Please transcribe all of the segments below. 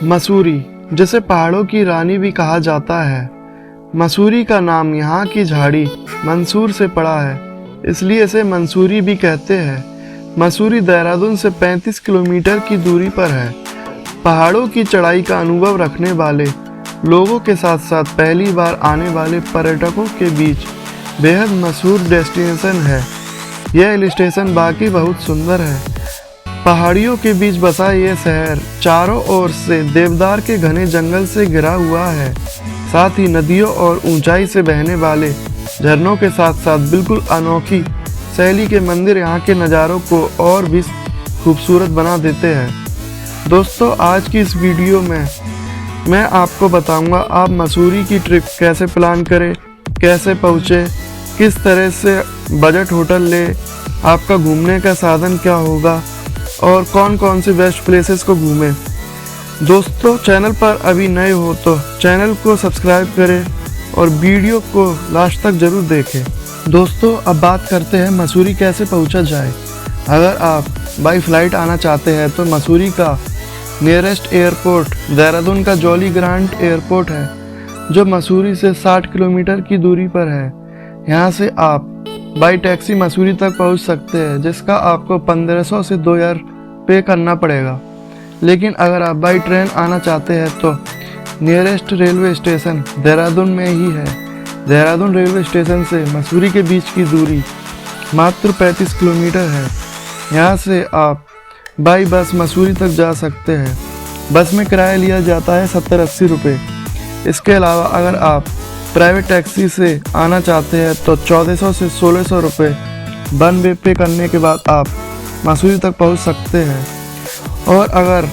मसूरी, जिसे पहाड़ों की रानी भी कहा जाता है। मसूरी का नाम यहाँ की झाड़ी मंसूर से पड़ा है, इसलिए इसे मंसूरी भी कहते हैं। मसूरी देहरादून से 35 किलोमीटर की दूरी पर है। पहाड़ों की चढ़ाई का अनुभव रखने वाले लोगों के साथ साथ पहली बार आने वाले पर्यटकों के बीच बेहद मशहूर डेस्टिनेशन है। यह हिल स्टेशन बाकी बहुत सुंदर है। पहाड़ियों के बीच बसा ये शहर चारों ओर से देवदार के घने जंगल से घिरा हुआ है। साथ ही नदियों और ऊंचाई से बहने वाले झरनों के साथ साथ बिल्कुल अनोखी शैली के मंदिर यहाँ के नज़ारों को और भी खूबसूरत बना देते हैं। दोस्तों, आज की इस वीडियो में मैं आपको बताऊंगा आप मसूरी की ट्रिप कैसे प्लान करें, कैसे पहुँचे, किस तरह से बजट होटल ले, आपका घूमने का साधन क्या होगा और कौन कौन सी बेस्ट प्लेसेस को घूमें। दोस्तों, चैनल पर अभी नए हो तो चैनल को सब्सक्राइब करें और वीडियो को लास्ट तक ज़रूर देखें। दोस्तों, अब बात करते हैं मसूरी कैसे पहुंचा जाए। अगर आप बाई फ्लाइट आना चाहते हैं तो मसूरी का नियरेस्ट एयरपोर्ट देहरादून का जॉली ग्रांट एयरपोर्ट है, जो मसूरी से 60 किलोमीटर की दूरी पर है। यहाँ से आप बाई टैक्सी मसूरी तक पहुँच सकते हैं, जिसका आपको 1500 से 2000 पे करना पड़ेगा। लेकिन अगर आप बाई ट्रेन आना चाहते हैं तो नियरेस्ट रेलवे स्टेशन देहरादून में ही है। देहरादून रेलवे स्टेशन से मसूरी के बीच की दूरी मात्र 35 किलोमीटर है। यहाँ से आप बाई बस मसूरी तक जा सकते हैं। बस में किराया लिया जाता है 70-80 रुपये। इसके अलावा अगर आप प्राइवेट टैक्सी से आना चाहते हैं तो 1400 से 1600 रुपये वन वे पे करने के बाद आप मसूरी तक पहुंच सकते हैं। और अगर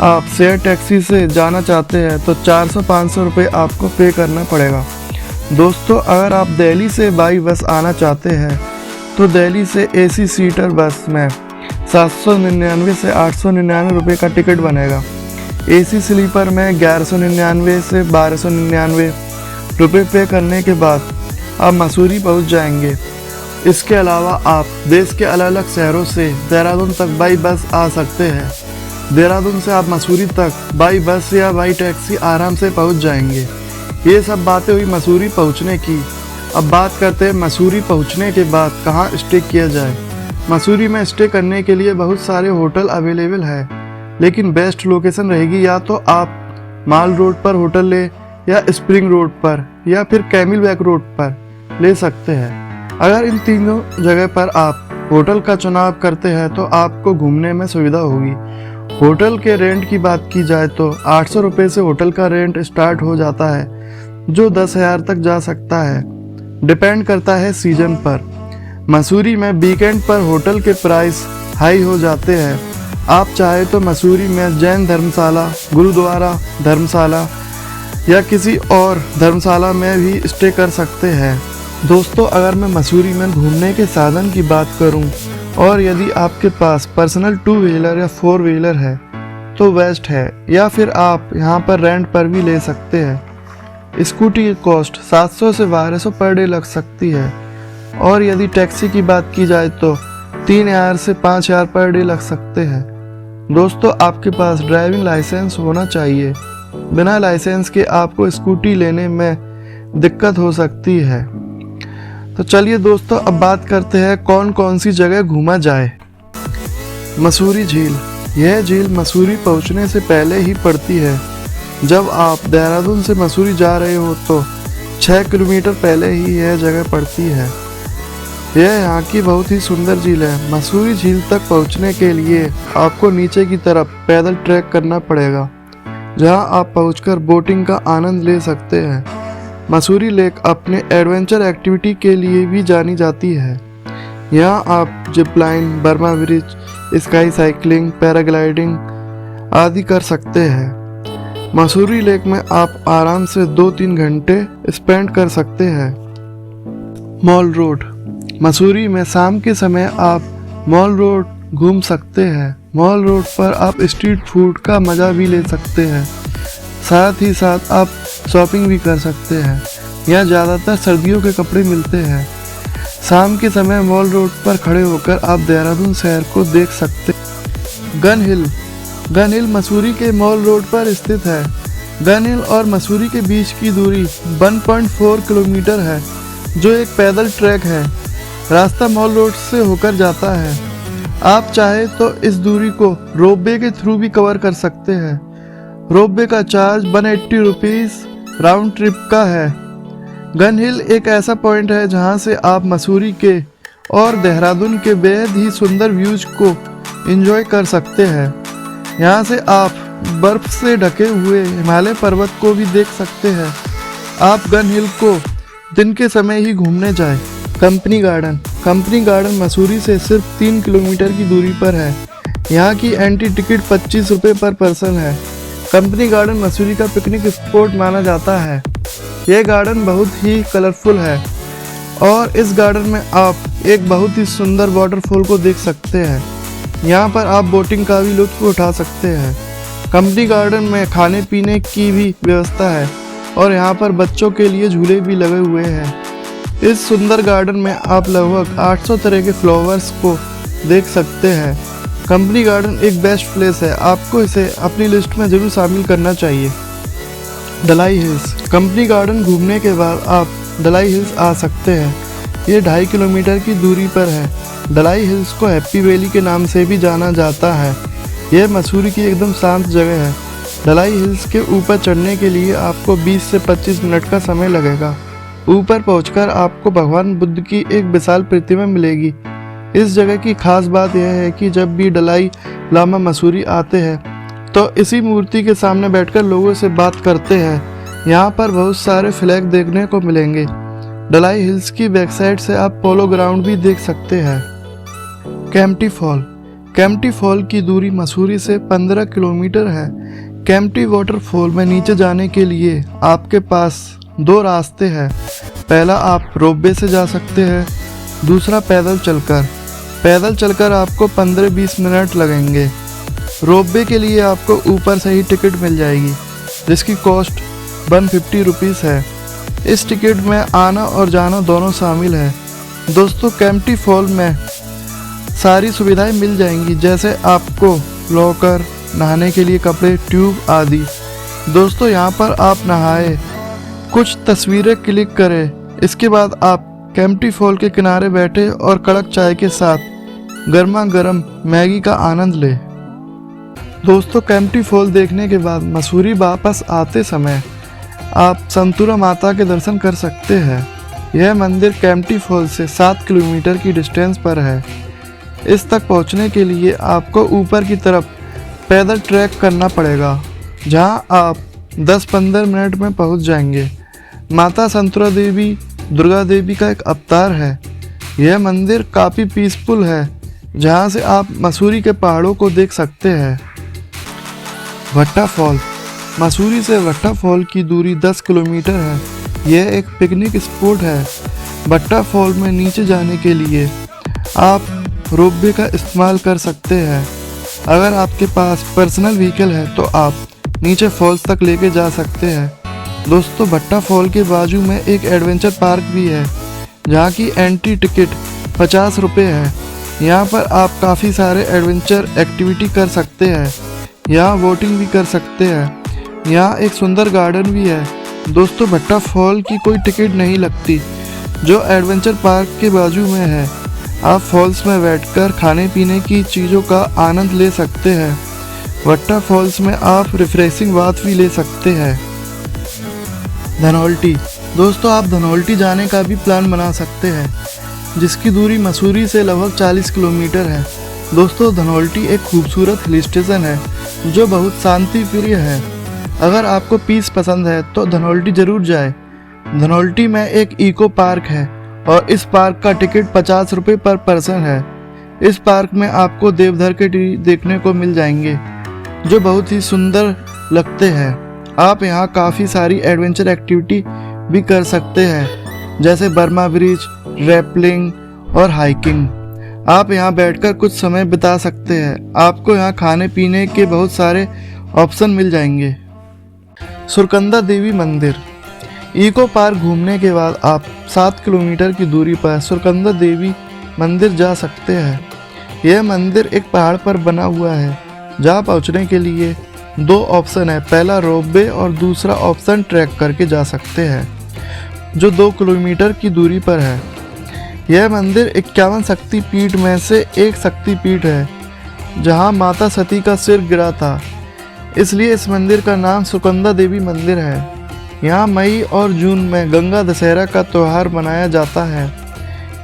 आप शेयर टैक्सी से जाना चाहते हैं तो 400-500 रुपये आपको पे करना पड़ेगा। दोस्तों, अगर आप दिल्ली से बाई बस आना चाहते हैं तो दिल्ली से AC सीटर बस में 799 से 899 रुपये का टिकट बनेगा। AC स्लीपर में 1199 से 1299 रुपये पे करने के बाद आप मसूरी पहुंच जाएंगे। इसके अलावा आप देश के अलग अलग शहरों से देहरादून तक बाई बस आ सकते हैं। देहरादून से आप मसूरी तक बाई बस या बाई टैक्सी आराम से पहुंच जाएंगे। ये सब बातें हुई मसूरी पहुंचने की। अब बात करते हैं मसूरी पहुंचने के बाद कहाँ स्टे किया जाए। मसूरी में स्टे करने के लिए बहुत सारे होटल अवेलेबल है, लेकिन बेस्ट लोकेशन रहेगी या तो आप माल रोड पर होटल ले या स्प्रिंग रोड पर या फिर कैमिल बैक रोड पर ले सकते हैं। अगर इन तीनों जगह पर आप होटल का चुनाव करते हैं तो आपको घूमने में सुविधा होगी। होटल के रेंट की बात की जाए तो 800 रुपये से होटल का रेंट स्टार्ट हो जाता है, जो 10,000 तक जा सकता है। डिपेंड करता है सीजन पर। मसूरी में वीकेंड पर होटल के प्राइस हाई हो जाते हैं। आप चाहे तो मसूरी में जैन धर्मशाला, गुरुद्वारा धर्मशाला या किसी और धर्मशाला में भी स्टे कर सकते हैं। दोस्तों, अगर मैं मसूरी में घूमने के साधन की बात करूं और यदि आपके पास पर्सनल 2 व्हीलर या 4 व्हीलर है तो बेस्ट है, या फिर आप यहां पर रेंट पर भी ले सकते हैं। स्कूटी की कॉस्ट 700 से 1200 पर डे लग सकती है, और यदि टैक्सी की बात की जाए तो 3000 से 5000 पर डे लग सकते हैं। दोस्तों, आपके पास ड्राइविंग लाइसेंस होना चाहिए। बिना लाइसेंस के आपको स्कूटी लेने में दिक्कत हो सकती है। तो चलिए दोस्तों, अब बात करते हैं कौन कौन सी जगह घूमा जाए। मसूरी झील। यह झील मसूरी पहुंचने से पहले ही पड़ती है। जब आप देहरादून से मसूरी जा रहे हो तो 6 किलोमीटर पहले ही यह जगह पड़ती है। यह यहाँ की बहुत ही सुंदर झील है। मसूरी झील तक पहुँचने के लिए आपको नीचे की तरफ पैदल ट्रैक करना पड़ेगा, जहाँ आप पहुँचकर बोटिंग का आनंद ले सकते हैं। मसूरी लेक अपने एडवेंचर एक्टिविटी के लिए भी जानी जाती है। यहाँ आप zip line, Burma bridge, sky cycling, paragliding आदि कर सकते हैं। मसूरी लेक में आप आराम से 2-3 घंटे स्पेंड कर सकते हैं। Mall road. मसूरी में शाम के समय आप मॉल रोड घूम सकते हैं। मॉल रोड पर आप स्ट्रीट फूड का मज़ा भी ले सकते हैं। साथ ही साथ आप शॉपिंग भी कर सकते हैं। यहाँ ज़्यादातर सर्दियों के कपड़े मिलते हैं। शाम के समय मॉल रोड पर खड़े होकर आप देहरादून शहर को देख सकते हैं। गन हिल। गन हिल मसूरी के मॉल रोड पर स्थित है। गन हिल और मसूरी के बीच की दूरी 1.4 किलोमीटर है, जो एक पैदल ट्रैक है। रास्ता मॉल रोड से होकर जाता है। आप चाहे तो इस दूरी को रोपवे के थ्रू भी कवर कर सकते हैं। रोपवे का चार्ज 180 रुपीज़ राउंड ट्रिप का है। गन हिल एक ऐसा पॉइंट है जहां से आप मसूरी के और देहरादून के बेहद ही सुंदर व्यूज को एंजॉय कर सकते हैं। यहां से आप बर्फ से ढके हुए हिमालय पर्वत को भी देख सकते हैं। आप गन हिल को दिन के समय ही घूमने जाएं। कंपनी गार्डन मसूरी से सिर्फ 3 किलोमीटर की दूरी पर है। यहाँ की एंट्री टिकट 25 रुपये पर पर्सन है। कंपनी गार्डन मसूरी का पिकनिक स्पॉट माना जाता है। यह गार्डन बहुत ही कलरफुल है और इस गार्डन में आप एक बहुत ही सुंदर वाटरफॉल को देख सकते हैं। यहाँ पर आप बोटिंग का भी लुत्फ उठा सकते हैं। कंपनी गार्डन में खाने पीने की भी व्यवस्था है और यहाँ पर बच्चों के लिए झूले भी लगे हुए हैं। इस सुंदर गार्डन में आप लगभग 800 तरह के फ्लावर्स को देख सकते हैं। कंपनी गार्डन एक बेस्ट प्लेस है, आपको इसे अपनी लिस्ट में ज़रूर शामिल करना चाहिए। डलाई हिल्स। कंपनी गार्डन घूमने के बाद आप डलाई हिल्स आ सकते हैं। ये 2.5 किलोमीटर की दूरी पर है। डलाई हिल्स को हैप्पी वैली के नाम से भी जाना जाता है। यह मसूरी की एकदम शांत जगह है। डलाई हिल्स के ऊपर चढ़ने के लिए आपको 20 से 25 मिनट का समय लगेगा। ऊपर पहुंचकर आपको भगवान बुद्ध की एक विशाल प्रतिमा मिलेगी। इस जगह की खास बात यह है कि जब भी दलाई लामा मसूरी आते हैं तो इसी मूर्ति के सामने बैठकर लोगों से बात करते हैं। यहाँ पर बहुत सारे फ्लैग देखने को मिलेंगे। डलाई हिल्स की बैकसाइड से आप पोलो ग्राउंड भी देख सकते हैं। केम्प्टी फॉल की दूरी मसूरी से 15 किलोमीटर है। केम्प्टी वाटरफॉल में नीचे जाने के लिए आपके पास 2 रास्ते हैं। पहला आप रोपवे से जा सकते हैं, दूसरा पैदल चलकर आपको 15-20 मिनट लगेंगे। रोपवे के लिए आपको ऊपर से ही टिकट मिल जाएगी, जिसकी कॉस्ट 150 रुपीज़ है। इस टिकट में आना और जाना दोनों शामिल है। दोस्तों, केम्प्टी फॉल में सारी सुविधाएं मिल जाएंगी, जैसे आपको लॉकर, नहाने के लिए कपड़े, ट्यूब आदि। दोस्तों, यहाँ पर आप नहाए, कुछ तस्वीरें क्लिक करें, इसके बाद आप केम्प्टी फॉल के किनारे बैठे और कड़क चाय के साथ गर्मा गर्म मैगी का आनंद लें। दोस्तों, केम्प्टी फॉल देखने के बाद मसूरी वापस आते समय आप संतूरा माता के दर्शन कर सकते हैं। यह मंदिर केम्प्टी फॉल से 7 किलोमीटर की डिस्टेंस पर है। इस तक पहुंचने के लिए आपको ऊपर की तरफ पैदल ट्रैक करना पड़ेगा, जहां आप 10-15 मिनट में पहुंच जाएंगे। माता संतूरा देवी दुर्गा देवी का एक अवतार है। यह मंदिर काफ़ी पीसफुल है, जहां से आप मसूरी के पहाड़ों को देख सकते हैं। भट्टा फॉल। मसूरी से भट्टा फॉल की दूरी 10 किलोमीटर है। यह एक पिकनिक स्पॉट है। भट्टा फॉल में नीचे जाने के लिए आप रोपवे का इस्तेमाल कर सकते हैं। अगर आपके पास पर्सनल व्हीकल है तो आप नीचे फॉल्स तक लेके जा सकते हैं। दोस्तों, भट्टा फॉल के बाजू में एक एडवेंचर पार्क भी है, जहाँ की एंट्री टिकट 50 रुपये है। यहाँ पर आप काफ़ी सारे एडवेंचर एक्टिविटी कर सकते हैं। यहाँ बोटिंग भी कर सकते हैं। यहाँ एक सुंदर गार्डन भी है। दोस्तों, भट्टा फॉल की कोई टिकट नहीं लगती, जो एडवेंचर पार्क के बाजू में है। आप फॉल्स में बैठकर खाने पीने की चीज़ों का आनंद ले सकते हैं। भट्टा फॉल्स में आप रिफ्रेशिंग बाथ भी ले सकते हैं। धनौल्टी। दोस्तों, आप धनौल्टी जाने का भी प्लान बना सकते हैं, जिसकी दूरी मसूरी से लगभग 40 किलोमीटर है। दोस्तों, धनौल्टी एक खूबसूरत हिल स्टेशन है, जो बहुत शांति प्रिय है। अगर आपको पीस पसंद है तो धनौल्टी ज़रूर जाए। धनौल्टी में एक इको पार्क है और इस पार्क का टिकट 50 रुपये पर पर्सन है। इस पार्क में आपको देवदार के ट्री देखने को मिल जाएंगे, जो बहुत ही सुंदर लगते हैं। आप यहाँ काफ़ी सारी एडवेंचर एक्टिविटी भी कर सकते हैं, जैसे बर्मा ब्रिज, रैपलिंग और हाइकिंग। आप यहाँ बैठकर कुछ समय बिता सकते हैं। आपको यहाँ खाने पीने के बहुत सारे ऑप्शन मिल जाएंगे। सुरकंदा देवी मंदिर। इको पार्क घूमने के बाद आप 7 किलोमीटर की दूरी पर सुरकंदा देवी मंदिर जा सकते हैं। यह मंदिर एक पहाड़ पर बना हुआ है। जहाँ पहुँचने के लिए 2 ऑप्शन है, पहला रोपवे और दूसरा ऑप्शन ट्रैक करके जा सकते हैं, जो 2 किलोमीटर की दूरी पर है। यह मंदिर 51 शक्तिपीठ में से एक शक्तिपीठ है, जहाँ माता सती का सिर गिरा था, इसलिए इस मंदिर का नाम सुकंदा देवी मंदिर है। यहाँ मई और जून में गंगा दशहरा का त्यौहार मनाया जाता है।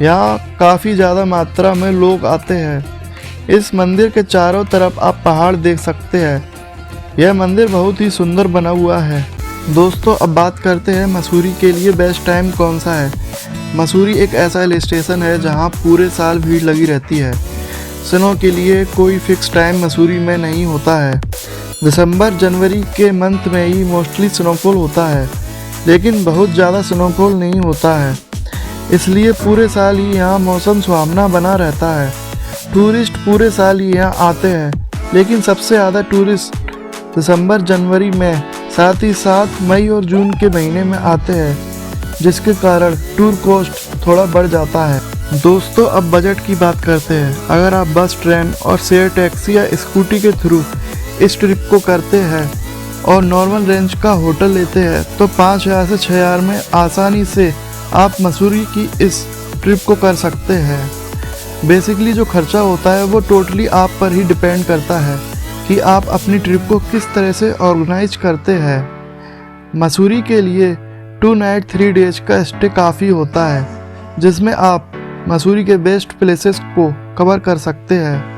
यहाँ काफ़ी ज़्यादा मात्रा में लोग आते हैं। इस मंदिर के चारों तरफ आप पहाड़ देख सकते हैं। यह मंदिर बहुत ही सुंदर बना हुआ है। दोस्तों, अब बात करते हैं मसूरी के लिए बेस्ट टाइम कौन सा है। मसूरी एक ऐसा हिल स्टेशन है जहाँ पूरे साल भीड़ लगी रहती है। स्नो के लिए कोई फिक्स टाइम मसूरी में नहीं होता है। दिसंबर जनवरी के मंथ में ही मोस्टली स्नोफॉल होता है, लेकिन बहुत ज़्यादा स्नोफॉल नहीं होता है, इसलिए पूरे साल ही यहाँ मौसम सुहावना बना रहता है। टूरिस्ट पूरे साल ही यहाँ आते हैं, लेकिन सबसे ज़्यादा टूरिस्ट दिसंबर जनवरी में, साथ ही साथ मई और जून के महीने में आते हैं, जिसके कारण टूर कॉस्ट थोड़ा बढ़ जाता है। दोस्तों, अब बजट की बात करते हैं। अगर आप बस, ट्रेन और शेयर टैक्सी या स्कूटी के थ्रू इस ट्रिप को करते हैं और नॉर्मल रेंज का होटल लेते हैं तो 5,000 से 6,000 में आसानी से आप मसूरी की इस ट्रिप को कर सकते हैं। बेसिकली जो खर्चा होता है वो टोटली आप पर ही डिपेंड करता है कि आप अपनी ट्रिप को किस तरह से ऑर्गेनाइज करते हैं। मसूरी के लिए 2 नाइट 3 डेज का स्टे काफ़ी होता है, जिसमें आप मसूरी के बेस्ट प्लेसेस को कवर कर सकते हैं।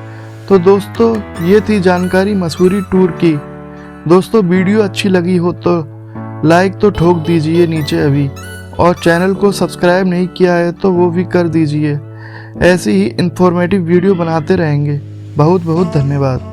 तो दोस्तों, ये थी जानकारी मसूरी टूर की। दोस्तों, वीडियो अच्छी लगी हो तो लाइक तो ठोक दीजिए नीचे अभी, और चैनल को सब्सक्राइब नहीं किया है तो वो भी कर दीजिए। ऐसी ही इंफॉर्मेटिव वीडियो बनाते रहेंगे। बहुत बहुत धन्यवाद।